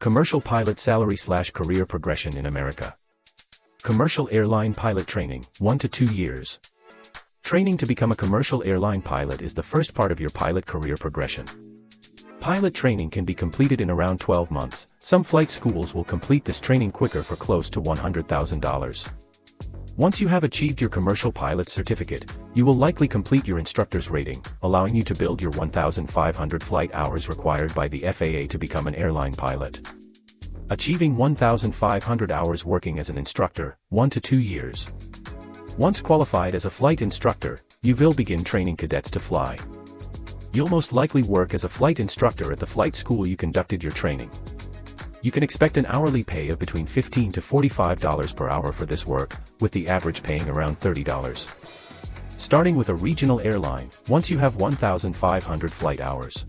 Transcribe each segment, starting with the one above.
Commercial pilot salary/career progression in America. Commercial airline pilot training, 1 to 2 years. Training to become a commercial airline pilot is the first part of your pilot career progression. Pilot training can be completed in around 12 months. Some flight schools will complete this training quicker for close to $100,000. Once you have achieved your commercial pilot certificate, you will likely complete your instructor's rating, allowing you to build your 1,500 flight hours required by the FAA to become an airline pilot. Achieving 1,500 hours working as an instructor, 1 to 2 years. Once qualified as a flight instructor, you will begin training cadets to fly. You'll most likely work as a flight instructor at the flight school you conducted your training. You can expect an hourly pay of between $15 to $45 per hour for this work, with the average paying around $30. Starting with a regional airline, once you have 1,500 flight hours.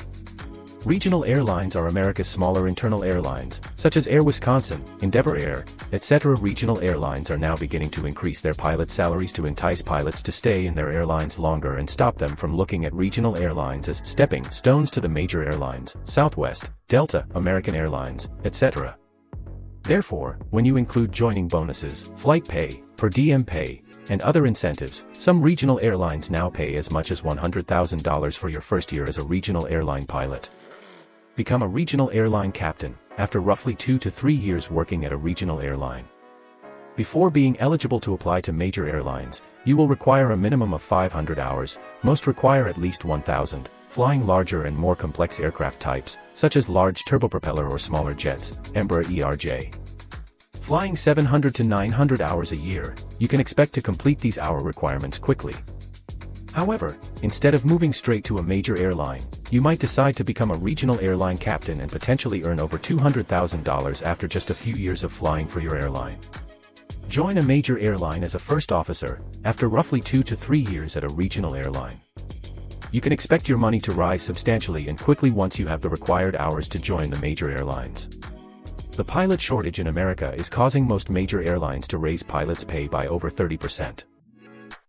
Regional airlines are America's smaller internal airlines, such as Air Wisconsin, Endeavor Air, etc. Regional airlines are now beginning to increase their pilot salaries to entice pilots to stay in their airlines longer and stop them from looking at regional airlines as stepping stones to the major airlines, Southwest, Delta, American Airlines, etc. Therefore, when you include joining bonuses, flight pay, per diem pay, and other incentives, some regional airlines now pay as much as $100,000 for your first year as a regional airline pilot. Become a regional airline captain, after roughly 2 to 3 years working at a regional airline. Before being eligible to apply to major airlines, you will require a minimum of 500 hours, most require at least 1,000, flying larger and more complex aircraft types, such as large turbopropeller or smaller jets, Embraer ERJ. Flying 700 to 900 hours a year, you can expect to complete these hour requirements quickly. However, instead of moving straight to a major airline, you might decide to become a regional airline captain and potentially earn over $200,000 after just a few years of flying for your airline. Join a major airline as a first officer, after roughly 2 to 3 years at a regional airline. You can expect your money to rise substantially and quickly once you have the required hours to join the major airlines. The pilot shortage in America is causing most major airlines to raise pilots' pay by over 30%.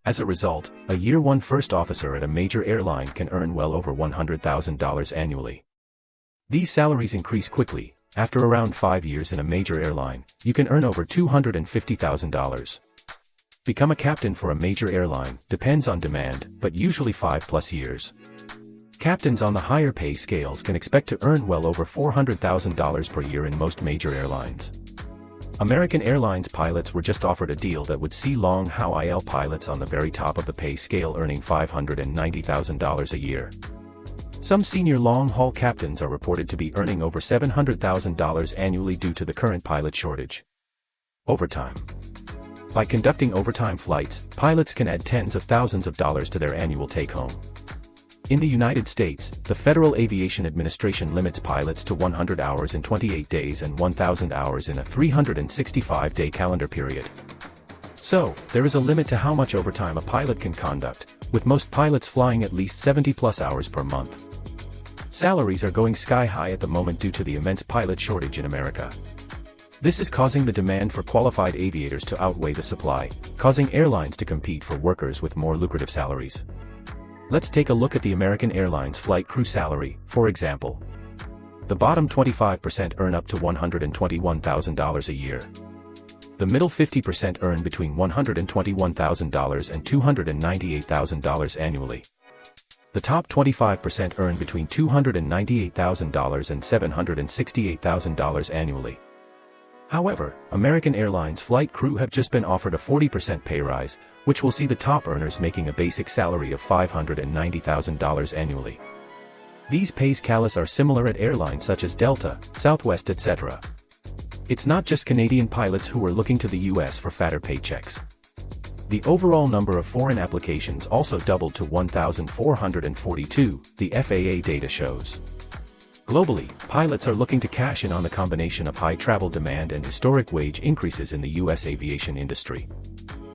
As a result, a Year 1 first officer at a major airline can earn well over $100,000 annually. These salaries increase quickly. After around 5 years in a major airline, you can earn over $250,000. Become a captain for a major airline depends on demand, but usually 5+ years. Captains on the higher pay scales can expect to earn well over $400,000 per year in most major airlines. American Airlines pilots were just offered a deal that would see long-haul pilots on the very top of the pay scale earning $590,000 a year. Some senior long-haul captains are reported to be earning over $700,000 annually due to the current pilot shortage. Overtime. By conducting overtime flights, pilots can add tens of thousands of dollars to their annual take-home. In the United States, the Federal Aviation Administration limits pilots to 100 hours in 28 days and 1,000 hours in a 365-day calendar period. So, there is a limit to how much overtime a pilot can conduct, with most pilots flying at least 70+ hours per month. Salaries are going sky high at the moment due to the immense pilot shortage in America. This is causing the demand for qualified aviators to outweigh the supply, causing airlines to compete for workers with more lucrative salaries. Let's take a look at the American Airlines flight crew salary, for example. The bottom 25% earn up to $121,000 a year. The middle 50% earn between $121,000 and $298,000 annually. The top 25% earn between $298,000 and $768,000 annually. However, American Airlines flight crew have just been offered a 40% pay rise, which will see the top earners making a basic salary of $590,000 annually. These pay scales are similar at airlines such as Delta, Southwest, etc. It's not just Canadian pilots who are looking to the US for fatter paychecks. The overall number of foreign applications also doubled to 1,442, the FAA data shows. Globally, pilots are looking to cash in on the combination of high travel demand and historic wage increases in the US aviation industry.